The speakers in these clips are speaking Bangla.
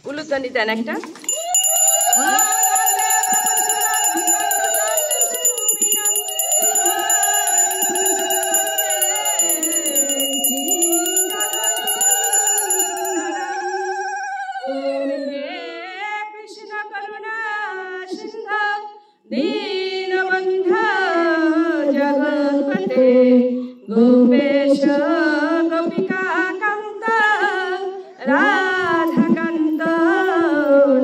উলুধ্বনি দেন একটা। गोपेश गोपिका कांत राधा कांत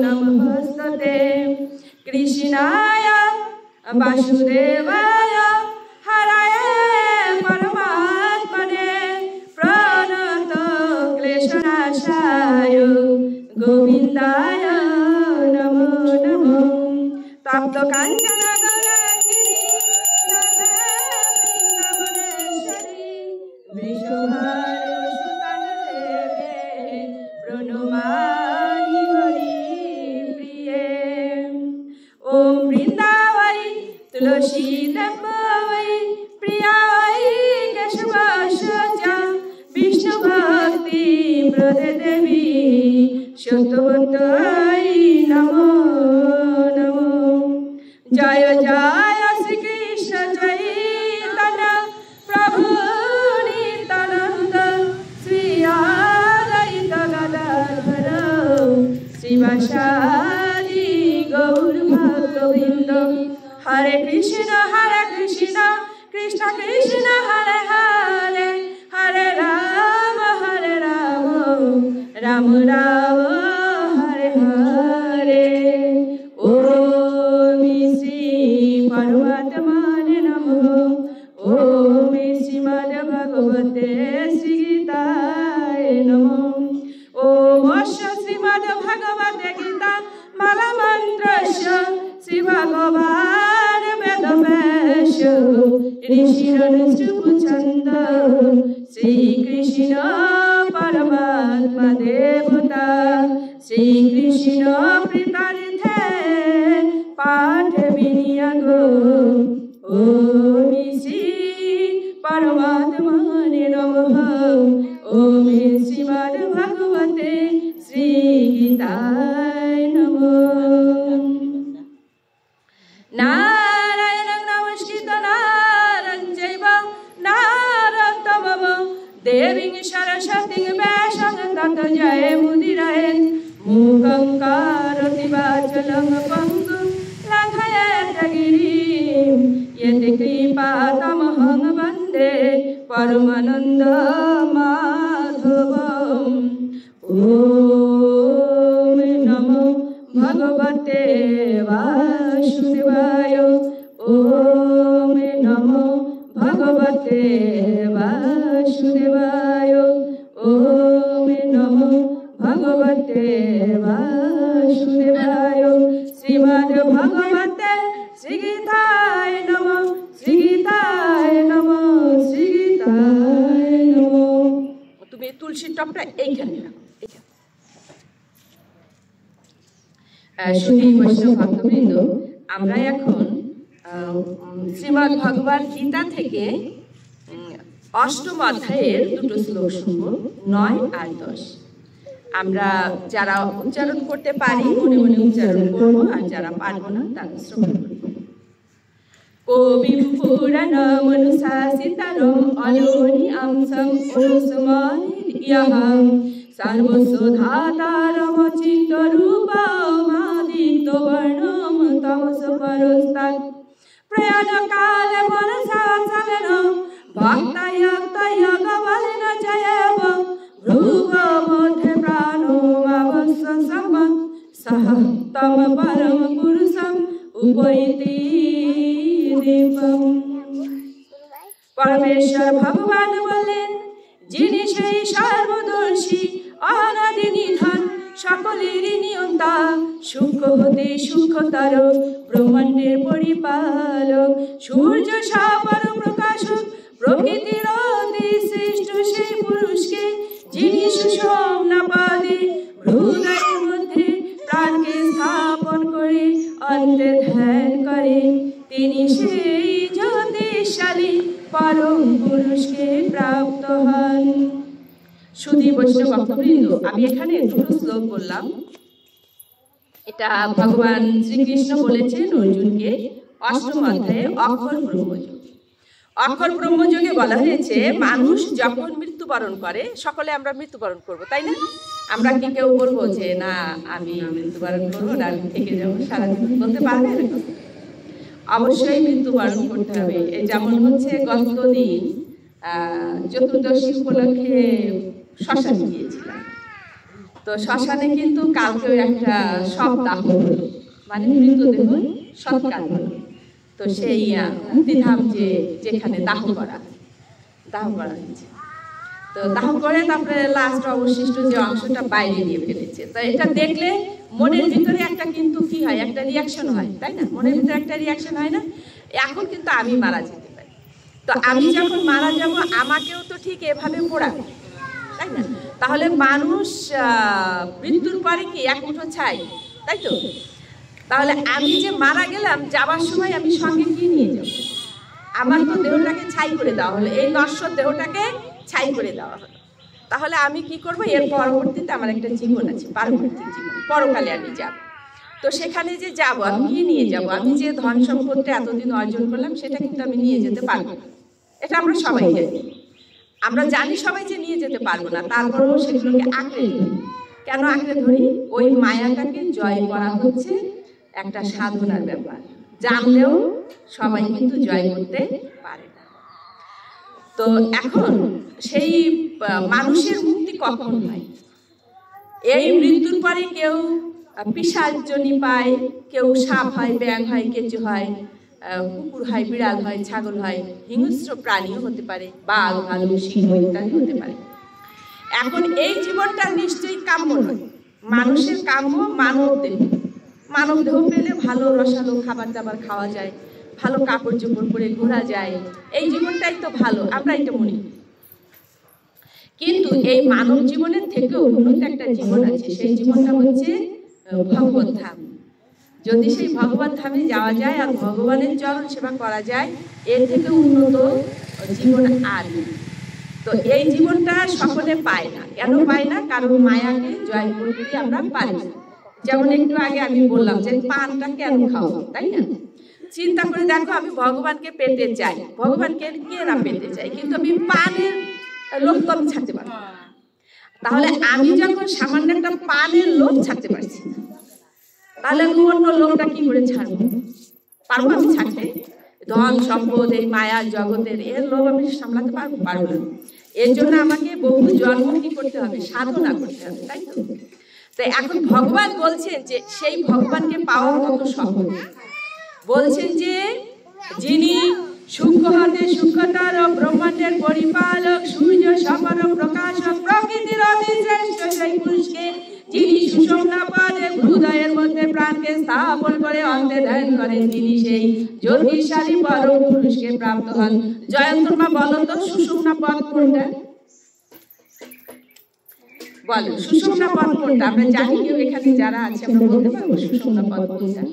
नमस्ते कृष्णाय वासुदेवाय हराय परमात्मने प्रणत क्लेशनाशाय गोविंदाय नमो नमो तप्त कांचन तुलसी दम्बवै प्रियावै केशवाशजा विष्णु भक्ति प्रदे देवी शतवन्तै नमो नमो जय जय श्री कृष्ण चैतन्य प्रभु नित्यानंद श्री अद्वैत गदाधर श्रीवासादि गौर भक्तवृंद हरे कृष्ण कृष्ण कृष्ण हरे हरे हरे राम राम राम हरे हरे ओम श्री परमात्मने नमः ओम श्रीमद् भगवते श्री गीताय नमः ओम श्रीमद् भगवते गीता माला मंत्रस्य श्री भगवान ऋषिरनुष्टुप्छन्द श्री कृष्ण परमात्मा देवता श्री कृष्ण प्रीतार्थे पाठ विनियोग ओम श्री परमात्मने नमः ओम श्रीमद् भगवते श्री गीताय नमः। देवीं सरस्वतीं व्यासं ततो जय मुदिरये मूकं करोति वाचालं पङ्गुं लङ्घयेत गिरिं यत्कृपातमहं वन्दे परमानन्दमाधवम् ॐ नमो भगवते वासुदेवाय ॐ नमो भगवते वासुदेवाय ओम नमो भगवते वासुदेवाय श्रीमद् भगवते श्री गीताय नमः श्री गीताय नमः श्री गीताय नमः। তুমি তুলসী টপটা এইখানে রাখো। শুধু বৈষ্ণব ভক্তবৃন্দ, আমরা এখন শ্রীমদ্ ভগবদ গীতা থেকে অষ্টম অধ্যায়ের দুটো শ্লোক শুনবো, 9 আর 10। আমরা যারা উচ্চারণ করতে পারি মনে মনে উচ্চারণ করবো, আর যারা পারবো না তারা শ্রবণ করবো। কবিম পুরাণমনুশাসিতরম অলোনি আমসম অনুসময়িয়হম सर्वसुधातारमचित्तरूपमादित्यवर्णं तमसपरस्तात् प्रयाणकाले मनसाचलेन भक्तयक्तयोगबलेन जयेव भ्रुवमध्ये प्राणोमावश्यसम् सह तं परं पुरुषम् उपैति दीपम्। परमेश्वर भगवान बोलेन, যিনি সেই সর্বদর্শী অনাদি নিধন সকলেরই নিয়ন্তা সূক্ষ্ম হতে সূক্ষ্মতর ব্রহ্মাণ্ডের পরিপালক সূর্য সপর প্রকাশক প্রকৃতির অতি শ্রেষ্ঠ সেই পুরুষকে যিনি সুষম নাপাদে হৃদয়ের মধ্যে প্রাণকে স্থাপন করে অন্তে ধ্যান করেন, তিনি সেই জ্যোতিষশালী পরম পুরুষকে প্রাপ্ত হন। শুধু বৈষ্ণব ভক্তবৃন্দ, আমি এখানে দুটো শ্লোক বললাম, এটা ভগবান শ্রীকৃষ্ণ বলেছেন অর্জুনকে 8ম অধ্যায়ে অক্ষর ব্রহ্মযোগ। অক্ষর ব্রহ্মযোগে বলা হয়েছে মানুষ যখন মৃত্যুবরণ করে, সকলে আমরা মৃত্যুবরণ করব, তাই না? আমরা কি কেউ বলবো যে না আমি মৃত্যুবরণ করবো না, আমি থেকে যাবো সারাদিন, বলতে পারবে? অবশ্যই মৃত্যুবরণ করতে হবে। যেমন হচ্ছে গতদিন চতুর্দশী উপলক্ষে শ্মশানে গিয়েছিলাম, তো শ্মশানে কিন্তু কালকেও একটা সপ্তাহ হলো, মানে মৃতদেহ সৎকার হলো। তো সেই মুক্তিধাম যেখানে দাহ করা হয়েছে, তো দাহ করে তারপরে লাস্ট অবশিষ্ট যে অংশটা বাইরে নিয়ে ফেলেছে। তো এটা দেখলে মনের ভিতরে একটা কিন্তু কি হয়, একটা রিয়াকশন হয়, তাই না? মনের ভিতরে একটা রিয়াকশন হয় না? এখন কিন্তু আমি মারা যেতে পারি, তো আমি যখন মারা যাব আমাকেও তো ঠিক এভাবে পোড়াবে, তাই না? তাহলে মানুষ মৃত্যুর পরে কি এক মুঠো ছাই, তাই তো? তাহলে আমি যে মারা গেলাম, যাবার সময় আমি সঙ্গে কি নিয়ে যাব? আমার তো দেহটাকে ছাই করে দেওয়া হলো, এই নশ্বর দেহটাকে ছাই করে দেওয়া হলো। তাহলে আমি কি করব? এর পরবর্তীতে আমার একটা জীবন আছে, পারমার্থিক জীবন, পরকালে আমি যাব। তো সেখানে যে যাব, আমি কি নিয়ে যাব? আমি যে ধন সম্পদটা এতদিন অর্জন করলাম সেটা কিন্তু আমি নিয়ে যেতে পারবো না, এটা আমরা সবাই জানি। আমরা জানি সবাই যে নিয়ে যেতে পারবো না, তারপরেও সেগুলোকে আঁকড়ে ধরি। কেন আঁকড়ে ধরি? ওই মায়াটাকে জয় করা হচ্ছে একটা সাধনার ব্যাপার, জানলেও সবাই কিন্তু জয় করতে পারে না। তো এখন সেই মানুষের মুক্তি কখন হয়? এই মৃত্যুর পরে কেউ পিশাচজনী পায়, কেউ সাপ হয়, ব্যাঙ হয়, কেঁচো হয়, কুকুর হয়, বিড়াল হয়, ছাগল হয়, হিংস্র প্রাণীও হতে পারে, বাঘ, ভালুক, সিংহ ইত্যাদি হতে পারে। এখন এই জীবনটা নিশ্চয়ই কাম্য নয়। মানুষের কাম্য মানব দেহ। মানব দেহ পেলে ভালো রসালো খাবার দাবার খাওয়া যায়, ভালো কাপড় চোপড় পরে ঘোরা যায়, এই জীবনটাই তো ভালো, আমরা এটা মনে করি। কিন্তু এই মানব জীবনের থেকেও উন্নত একটা জীবন আছে, সেই জীবনটা হচ্ছে ভগবত ধাম। যদি সেই ভগবত ধামে যাওয়া যায় আর ভগবানের চরণ সেবা করা যায়, এর থেকে উন্নত জীবন আর নেই। তো এই জীবনটা সকলে পায় না। কেন পায় না? কারণ মায়াকে জয় করতে আমরা পারি না। যেমন একটু আগে আমি বললাম যে পানটা কেন খাও, তাই না? চিন্তা করে দেখো, আমি ভগবানকে পেতে চাই, ভগবানকে কে না পেতে চাই, কিন্তু আমি পানের লোভ তো আমি ছাড়তে পারবো। তাহলে আমি যখন সামান্য একটা পানের লোভ ছাড়তে পারছি না, তাহলে অন্য লোভটা কি করে ছাড়বো? পারবো আমি ছাড়তে? ধন সম্পদ, এই মায়া জগতের এর লোভ আমি সামলাতে পারবো? পারবো না। এর জন্য আমাকে বহু জন্ম কি করতে হবে? সাধনা করতে হবে, তাই তো? তো এখন ভগবান বলছেন যে সেই ভগবানকে পাওয়ার কত সহজ। বলছেন যে যিনি সূক্ষ্ম হতে সূক্ষ্মতর ব্রহ্মাণ্ডের পরিপালক, সূর্য সপর প্রকাশক, প্রকৃতির অতি শ্রেষ্ঠ সেই পুরুষকে যিনি সুষুম্না পদে হৃদয়ের মধ্যে প্রাণকে স্থাপন করে অন্তে ধ্যান করেন, তিনি সেই জ্যোতিষালী পরম পুরুষকে প্রাপ্ত হন। জয়ন্তমা বলো তো সুষুম্না পদ কোনটা? বলো সুষুম্না পদ কোনটা? আমরা জানি, কেউ এখানে যারা আছে আমরা বলতে পারবো সুষুম্না পদ কোনটা?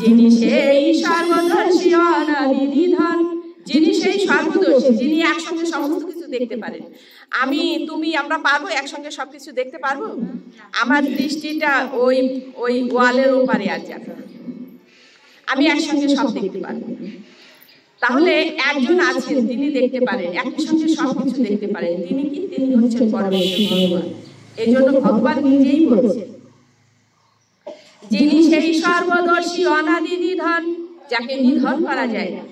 যিনি সেই সর্বদর্শী অনাদি নিধন, যিনি সেই সর্বদর্শী, যিনি একসঙ্গে সমস্ত কিছু দেখতে পারেন। আমি, তুমি, আমরা পারবো একসঙ্গে সবকিছু দেখতে পারবো? আমার দৃষ্টিটা ওই ওই ওয়ালের ওপারে আর যাবে, আমি একসঙ্গে সব দেখতে পারবো। তাহলে একজন আছেন তিনি দেখতে পারেন, একই সঙ্গে সবকিছু দেখতে পারেন, তিনি কি? তিনি হচ্ছেন পরমেশ্বর ভগবান। এই জন্য ভগবান নিজেই বলছেন যিনি সেই সর্বদর্শী অনাদি নিধন, যাকে নিধন করা যায় না,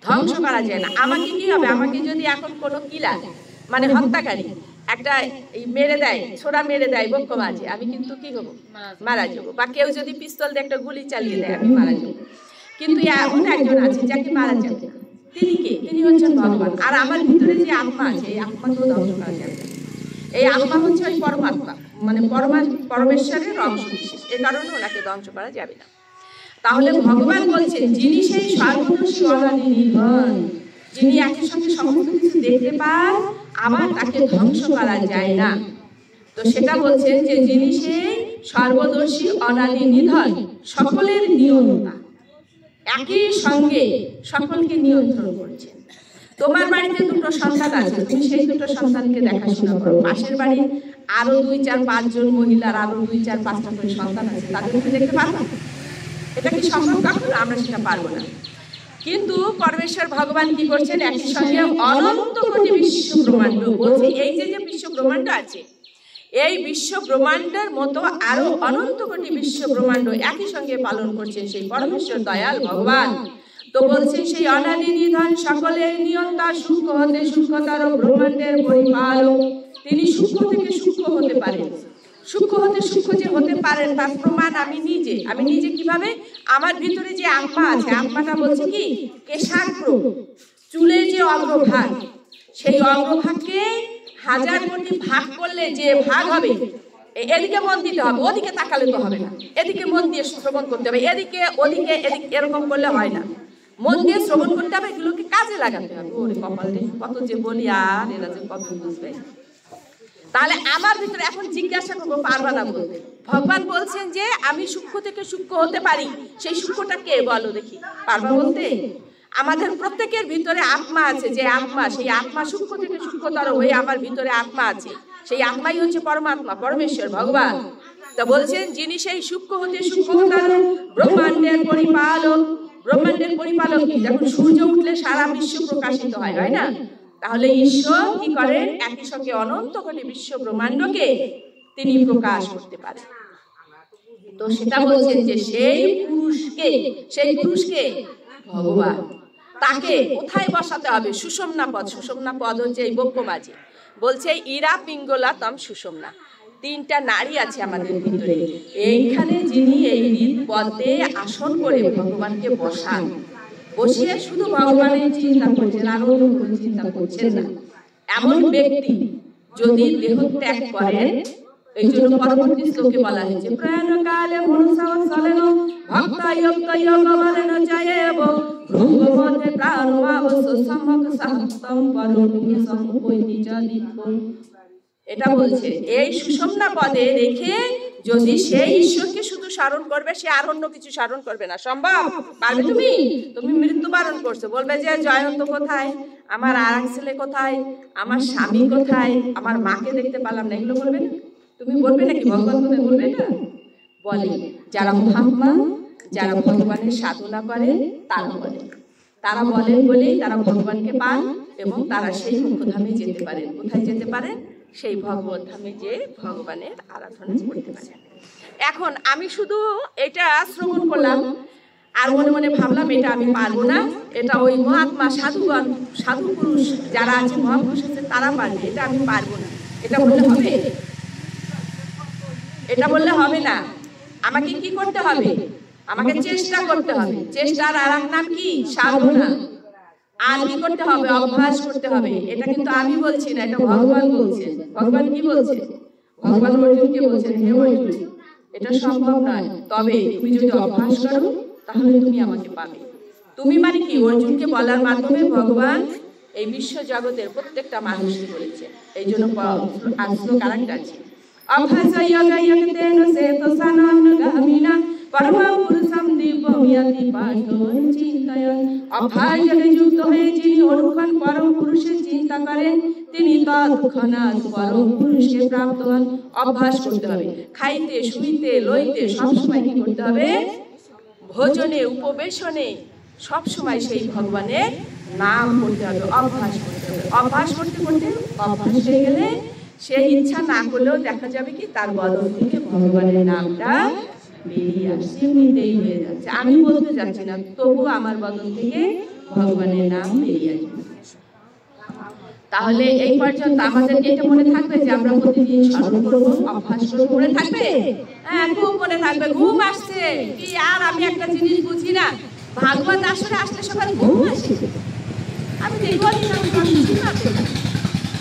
ধ্বংস করা যায় না। আমাকে কি হবে? আমাকে যদি এখন কোনো কিলার মানে হত্যাকারী একটা মেরে দেয়, ছোড়া মেরে দেয় বক্ষ মাঝে, আমি কিন্তু কি হবো? মারা যাবো। বা কেউ যদি পিস্তল দিয়ে একটা গুলি চালিয়ে দেয়, আমি মারা যাবো। কিন্তু এমন একজন আছে যাকে মারা যাবে না, তিনি কে? তিনি হচ্ছেন ভগবান। আর আমার ভিতরে যে আত্মা আছে, এই আত্মাকেও ধ্বংস করা যাবে না। এই আত্মা হচ্ছে ওই পরমাত্মা, মানে পরমেশ্বরের অংশ বিশেষ, এ কারণে ওনাকে ধ্বংস করা যাবে না। তাহলে ভগবান বলছেন যিনি সেই সর্বদর্শী অনাদি নিধন, যিনি একই সঙ্গে সমস্ত কিছু দেখতে পান, আবার তাকে ধ্বংস করা যায় না। তো সেটা বলছেন যে যিনি সেই সর্বদর্শী অনাদি নিধন, সকলের নিয়ন্তা, একই সঙ্গে সকলকে নিয়ন্ত্রণ করছেন। তোমার বাড়িতে দুটো সন্তান আছে, তুমি সেই দুটো সন্তানকে দেখাশোনা করো। পাশের বাড়ি আরো 2, 4, 5 জন মহিলার আরো 2, 4, 5টা করে সন্তান আছে, তাদেরকে দেখতে পারবা? এটা কি সম্ভব? কখনো আমরা সেটা পারবো না। কিন্তু পরমেশ্বর ভগবান কি করছেন, একই সঙ্গে অনন্ত কোটি বিশ্ব ব্রহ্মাণ্ড বলছে। এই যে যে বিশ্ব ব্রহ্মাণ্ড আছে, এই বিশ্ব ব্রহ্মাণ্ডের মতো আরো অনন্ত কোটি বিশ্ব ব্রহ্মাণ্ড একই সঙ্গে পালন করছেন সেই পরমেশ্বর দয়াল ভগবান। তো বলছে সেই অনাদি নিধন সকলের নিয়ন্তা, সূক্ষ্ম হতে সূক্ষ্মতর ব্রহ্মাণ্ডের পরিপালক। তিনি সূক্ষ্ম থেকে সূক্ষ্ম হতে পারেন। সূক্ষ্ম হতে সূক্ষ্ম যে হতে পারেন তার প্রমাণ আমি নিজে কিভাবে? আমার ভিতরে যে আত্মা আছে, আত্মাটা বলছে কি কেশাগ্র, চুলে যে অগ্রভাগ, সেই অগ্রভাগকে 1000 কোটি ভাগ করলে যে ভাগ হবে, এদিকে মন দিতে হবে, ওদিকে তাকালে তো হবে না। এদিকে মন দিয়ে শ্রবণ করতে হবে, এদিকে ওদিকে এরকম করলে হয় না। মন দিয়ে শ্রবণ করতে হবে, এগুলোকে কাজে লাগাতে হবে। ওরে কপাল রে, কত যে বলি আর এরা যে কত বুঝবে। তাহলে আমার ভিতরে এখন জিজ্ঞাসা করবো, পারবা না বলতে? ভগবান বলছেন যে আমি সূক্ষ্ম থেকে সূক্ষ্ম হতে পারি, সেই সূক্ষ্মটা কে বলো দেখি, পারবা বলতে? আমাদের প্রত্যেকের ভিতরে আত্মা আছে, যে আত্মা, সেই আত্মা সূক্ষ্ম থেকে সূক্ষ্মতর হয়ে আমার ভিতরে আত্মা আছে, সেই আত্মাই হচ্ছে পরমাত্মা, পরমেশ্বর ভগবান। তা বলছেন যিনি সেই সূক্ষ্ম হতে সূক্ষ্মতর ব্রহ্মাণ্ডের পরিপালক। ব্রহ্মাণ্ডের পরিপালক কি? যখন সূর্য উঠলে সারা বিশ্ব প্রকাশিত হয়, হয় না? তাহলে ঈশ্বর কি করেন, একই সঙ্গে অনন্ত কোটি বিশ্ব ব্রহ্মাণ্ডকে তিনি প্রকাশ করতে পারেন। তো সেটা বলছেন যে সেই পুরুষকে ভগবান, তাকে কোথায় বসাতে হবে? সুষুম্না পদ। সুষুম্না পদ হচ্ছে এই বক্রমাঝি। বলছে ইরা পিঙ্গলা তম সুষুম্না, 3টা নারী আছে আমাদের ভিতরে। এইখানে যিনি এই পদে আসন করে ভগবানকে বসান, বসিয়ে শুধু ভগবানের চিন্তা করছেন, আর অন্য কোনো চিন্তা করছেন না, এমন ব্যক্তি যদি দেহ ত্যাগ করেন, এই জন্য পরবর্তী শ্লোকে বলা হয়েছে প্রাণ কালে মনুষ্যলেন ভক্তায়ক্তয়োগবলেন জয়েব ভ্রঙ্গমতে প্রাণমাবস্য সম্যক সাহস্তম পরমে সম্পৈতি চদিত। এটা বলছে এই সুষুম্না পদে রেখে যদি সেই ঈশ্বরকে শুধু স্মরণ করবে, সে আর অন্য কিছু স্মরণ করবে না। সম্ভব? পারবে? তুমি মৃত্যুবরণ করছো, বলবে যে জয়ন্ত কোথায়, আমার আর এক ছেলে কোথায়, আমার স্বামী কোথায়, আমার মাকে দেখতে পেলাম না, এগুলো বলবে না? তুমি বলবে নাকি ভগবান কোথায়? বলবে না। বলে যারা মহাত্মা, যারা ভগবানের সাধনা করে তারা বলেন বলেই তারা ভগবানকে পান এবং তারা সেই মুখ্যধামে যেতে পারেন। কোথায় যেতে পারেন? সেই ভগবত ধামে যে ভগবানের আরাধনা করতে পারেন। এখন আমি শুধু এটা শ্রবণ করলাম আর মনে মনে ভাবলাম এটা আমি পারবো না, এটা ওই মহাত্মা সাধুগণ, সাধু পুরুষ যারা আছে, মহাপুরুষ আছে, তারা পারবে, এটা আমি পারবো না, এটা বললে হবে? এটা বললে হবে না। আমাকে কি করতে হবে? আমাকে চেষ্টা করতে হবে। চেষ্টার আর এক নাম কি? সাধনা। আর কি করতে হবে? অভ্যাস করতে হবে। এটা কিন্তু আমি বলছি না, এটা ভগবান বলছেন। ভগবান কি বলছেন? ভগবান অর্জুনকে বলছেন, হে অর্জুন, এটা সম্ভব নয়, তবে তুমি যদি অভ্যাস করো তাহলে তুমি আমাকে পাবে। তুমি মানে কি? অর্জুনকে বলার মাধ্যমে ভগবান এই বিশ্ব জগতের প্রত্যেকটা মানুষকে বলেছে। এই জন্য শ্লোক আরেকটা আছে, অভ্যাস যোগযতেন সেতো সনানগামিনা পরমা পুরুষম দিব্যমিয়তি পাঠং চিন্তয়ন। অভ্যাস যোগে যুক্ত হয়ে যিনি অনুক্ষণ পরম পুরুষের চিন্তা করেন, তিনি তৎক্ষণাৎ পরম পুরুষকে প্রাপ্ত হন। অভ্যাস করতে হবে। খাইতে, শুইতে, লইতে সবসময় কি করতে হবে? ভোজনে, উপবেশনে সবসময় সেই ভগবানের নাম করতে হবে, অভ্যাস করতে হবে। অভ্যাস করতে করতে অভ্যাস হয়ে গেলে সে ইচ্ছা না করলেও দেখা যাবে কি তার বদন থেকে ভগবানের নামটা বেরিয়ে আসছে, এমনিতেই হয়ে যাচ্ছে। আমি বলতে যাচ্ছি না, তবু আমার বদন থেকে ভগবানের নাম বেরিয়ে আসবে। তাহলে এই পর্যন্ত আমাদের এটা মনে থাকবে যে আমরা প্রতিদিন স্মরণ করবো, অভ্যাস করবো। মনে থাকবে? হ্যাঁ, খুব মনে থাকবে। ঘুম আসছে কি আর আমি একটা জিনিস বুঝি না, ভাগবত আসলে আসলে সবার ঘুম আসে। আমি যে বলি না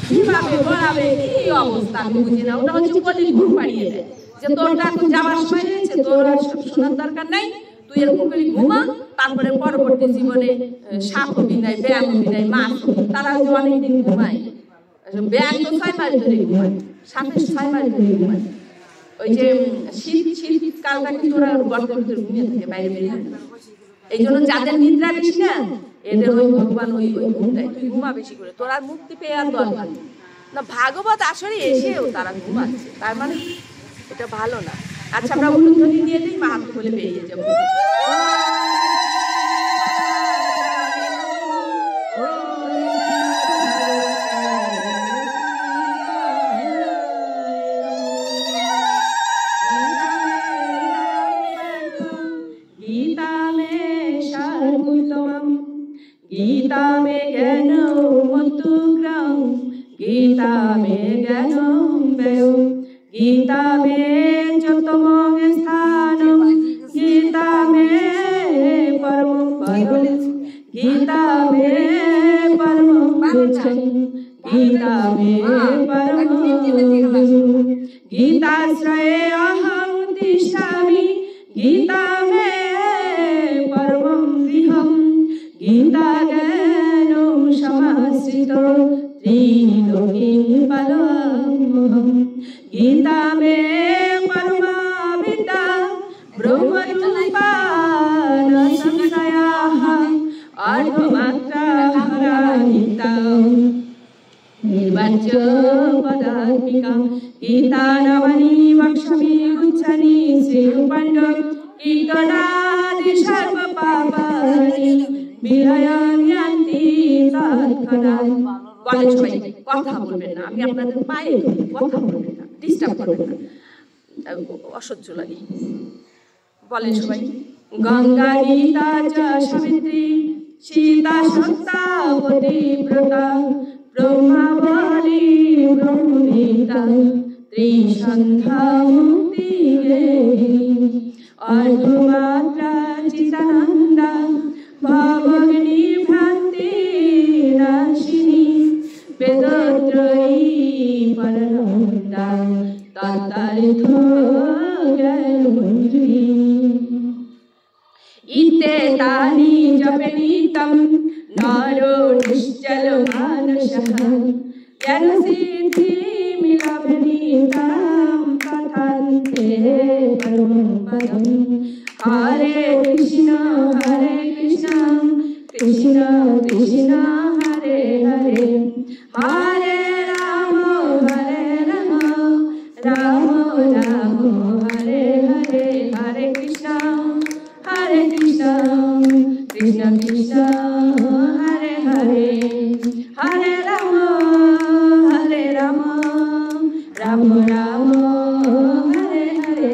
কিভাবে বলাবে, কি অবস্থা আমি বুঝি না। ওটা হচ্ছে বলি ঘুম পাড়িয়ে দেয় যে তোরটা এখন যাওয়ার সময় হয়েছে, তোর আর শোনার দরকার নাই, তুই এরকম করে ঘুমা, তারপরে পরবর্তী জীবনে সাপ হবি নাই, ব্যায়াম হবি নাই, মাছ হবি। তারা যে অনেকদিন ঘুমায়, ব্যায়াম তো 6 মাস ধরে ঘুমায়, সাপের 6 মাস ধরে ঘুমায়। ওই যে শীতকালটা কিন্তু ওরা গর্তের ভিতরে ঘুমিয়ে থাকে, বাইরে বেরিয়ে থাকে। এই জন্য যাদের নিদ্রা বেশি না এদের ওই ভগবান ওই ওই ঘুম দেয়, তুই ঘুমা বেশি করে, তোর আর মুক্তি পেয়ে আর দরকার না। ভাগবত আসরে এসেও তারা ঘুমাচ্ছে, তার মানে এটা ভালো না। আচ্ছা আমরা উলুধ্বনি দিয়ে দিই, মাহাত্ম বলে বেরিয়ে যাবো। गीता में ज्ञानमतुग्रं गीता में ज्ञानमव्ययो गीता में चतुर्मं स्थानं गीता में परमं पदं गीता में परमं पुरुषं गीता में परमं गीताश्रये अहं तिष्ठामि गीता में परमं गृहं गीता ज्ञानं समाश्रितो त्रिलोकीं पदमहं गीता में परमा विद्या ब्रह्मरूपा न संशयाः अर्धमात्राहराहिता निर्वाच्य पदात्मिका गीता नवनी वक्ष्यामि गुच्छामि श्रीरूपाण्ड कीर्तनादि सर्व पापानि বিলয়ান্তি তৎক্ষণাৎ। বলেন সবাই কথা বলবেন না, আমি আপনাদের পায়ে কথা বলবেন না, ডিস্টার্ব করবেন না, অসহ্য লাগে। বলেন সবাই গঙ্গা গীতা চ সাবিত্রী সীতা সত্তা পতিব্রতা ব্রহ্মাবলী ব্রহ্মবিদ্যা ত্রিসন্ধ্যা মুক্তি অর্ধমাত্রা চিদানন্দা भवग्नि भ्रान्ति नाशिनी वेदत्रयी परनन्दा तत्तार्थ ज्ञानमञ्जरी इत्येतानि जपेनितं नरो निश्चल मानसः ज्ञानसिद्धिमिलभनीतां कथन्ते परमं पदम् हरे कृष्ण कृष्ण कृष्ण हरे हरे हरे राम राम राम हरे हरे हरे कृष्ण कृष्ण कृष्ण हरे हरे हरे राम राम राम हरे हरे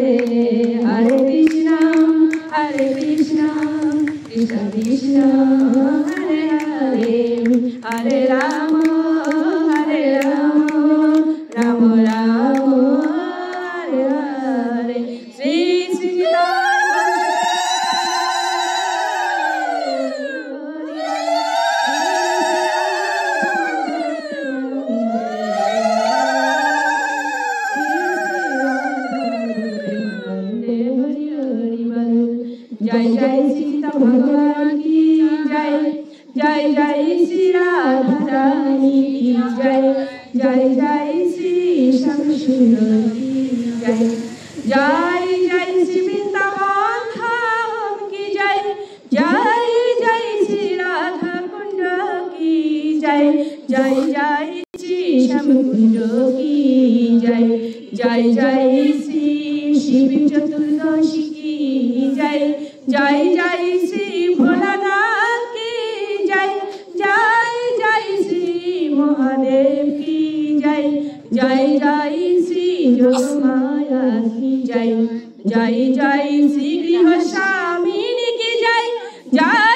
हरे कृष्ण कृष्ण कृष्ण हरे हरे हरे राम राम राम हरे हरे श्री जय जय सीता भगवान की जय जय जय श्री राधा रानी की जय जय जय श्री श्याम सुंदर की जय जय जय श्री वृंदावन धाम की जय जय जय श्री राधा कुंड की जय जय जय श्री श्याम कुंड की जय जय जय श्री शिव चतुर्दशी की जय जय जय श्री भोलानाथ की जय जय जय श्री महादेव की जय जय जय श्री जोगमाया की जय जय जय श्री गृह स्वामिनी की जय जय